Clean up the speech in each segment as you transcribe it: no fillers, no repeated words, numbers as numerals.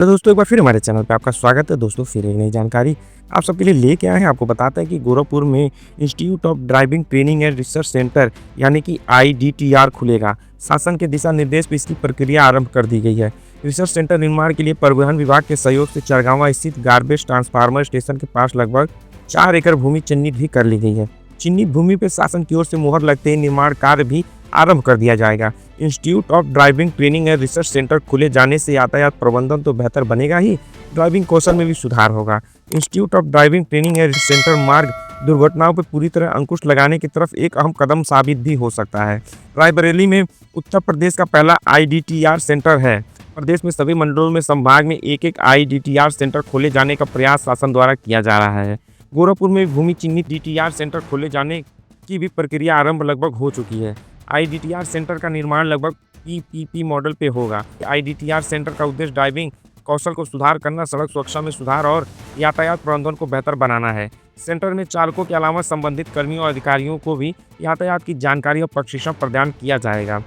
तो दोस्तों एक बार फिर हमारे चैनल पे आपका स्वागत है। दोस्तों फिर एक नई जानकारी आप सबके लिए लेके आए हैं। आपको बताते हैं कि गोरखपुर में institute of driving training and research centre यानी कि IDTR खुलेगा। शासन के दिशा निर्देश पर इसकी प्रक्रिया आरंभ कर दी गई है। रिसर्च सेंटर निर्माण के लिए परिवहन विभाग के सहयोग से चरगांवा स्थित गार्बेज ट्रांसफार्मर स्टेशन के पास लगभग 4 एकड़ भूमि चिन्हित भी कर ली गई है। चिन्हित भूमि पर शासन की ओर से मुहर लगते ही निर्माण कार्य भी आरंभ कर दिया जाएगा। Institute of driving training and research centre खुले जाने से यातायात प्रबंधन तो बेहतर बनेगा ही, ड्राइविंग कौशल में भी सुधार होगा। Institute of driving training and research centre मार्ग दुर्घटनाओं पर पूरी तरह अंकुश लगाने की तरफ एक अहम कदम साबित भी हो सकता है। रायबरेली में उत्तर प्रदेश का पहला IDTR सेंटर है। प्रदेश में सभी मंडलों में संभाग में एक एक IDTR सेंटर खोले जाने का प्रयास शासन द्वारा किया जा रहा है। गोरखपुर में भूमि चिन्हित DTR सेंटर खोले जाने की भी प्रक्रिया आरंभ लगभग हो चुकी है। IDTR सेंटर का निर्माण लगभग PPP मॉडल पे होगा। IDTR सेंटर का उद्देश्य ड्राइविंग कौशल को सुधार करना, सड़क सुरक्षा में सुधार और यातायात प्रबंधन को बेहतर बनाना है। सेंटर में चालकों के अलावा संबंधित कर्मियों और अधिकारियों को भी यातायात की जानकारी और प्रशिक्षण प्रदान किया जाएगा।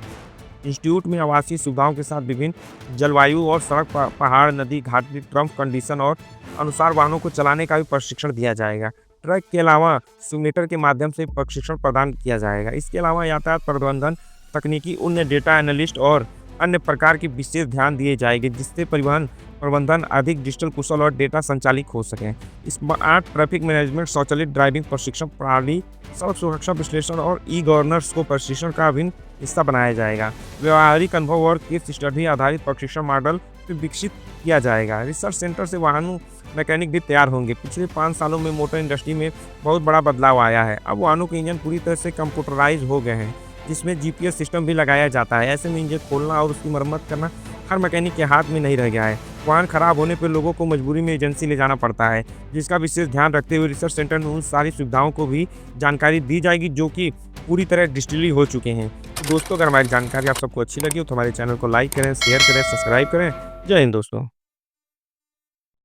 इंस्टीट्यूट में आवासीय सुविधाओं के साथ विभिन्न जलवायु और सड़क, पहाड़, नदी, घाटी, टर्म्स कंडीशन और अनुसार वाहनों को चलाने का भी प्रशिक्षण दिया जाएगा। ट्रक के अलावा सिमुलेटर के माध्यम से प्रशिक्षण प्रदान किया जाएगा। इसके अलावा यातायात प्रबंधन तकनीकी, उन्नत डेटा एनालिस्ट और अन्य प्रकार की विशेष ध्यान दिए जाएंगे, जिससे परिवहन प्रबंधन अधिक डिजिटल, कुशल और डेटा संचालित हो सके। स्मार्ट ट्रैफिक मैनेजमेंट, स्वचालित ड्राइविंग प्रशिक्षण प्रणाली, सड़क सुरक्षा विश्लेषण और गवर्नेंस को प्रशिक्षण का अभिन्न हिस्सा बनाया जाएगा। व्यवहारिक अनुभव और केस स्टडी आधारित प्रशिक्षण मॉडल विकसित किया जाएगा। रिसर्च सेंटर से वाहनों मैकेनिक भी तैयार होंगे। पिछले 5 सालों में मोटर इंडस्ट्री में बहुत बड़ा बदलाव आया है। अब वाहनों के इंजन पूरी तरह से कंप्यूटराइज हो गए हैं, जिसमें GPS सिस्टम भी लगाया जाता है। ऐसे में इंजन खोलना और उसकी मरम्मत करना हर मैकेनिक के हाथ में नहीं रह गया है। वाहन खराब होने पर लोगों को मजबूरी में एजेंसी ले जाना पड़ता है, जिसका विशेष ध्यान रखते हुए रिसर्च सेंटर में उन सारी सुविधाओं को भी जानकारी दी जाएगी जो कि पूरी तरह डिजिटली हो चुके हैं। तो दोस्तों, अगर हमारी जानकारी आप सबको अच्छी लगी हो तो हमारे चैनल को लाइक करें, शेयर करें, सब्सक्राइब करें। जय हिंद दोस्तों।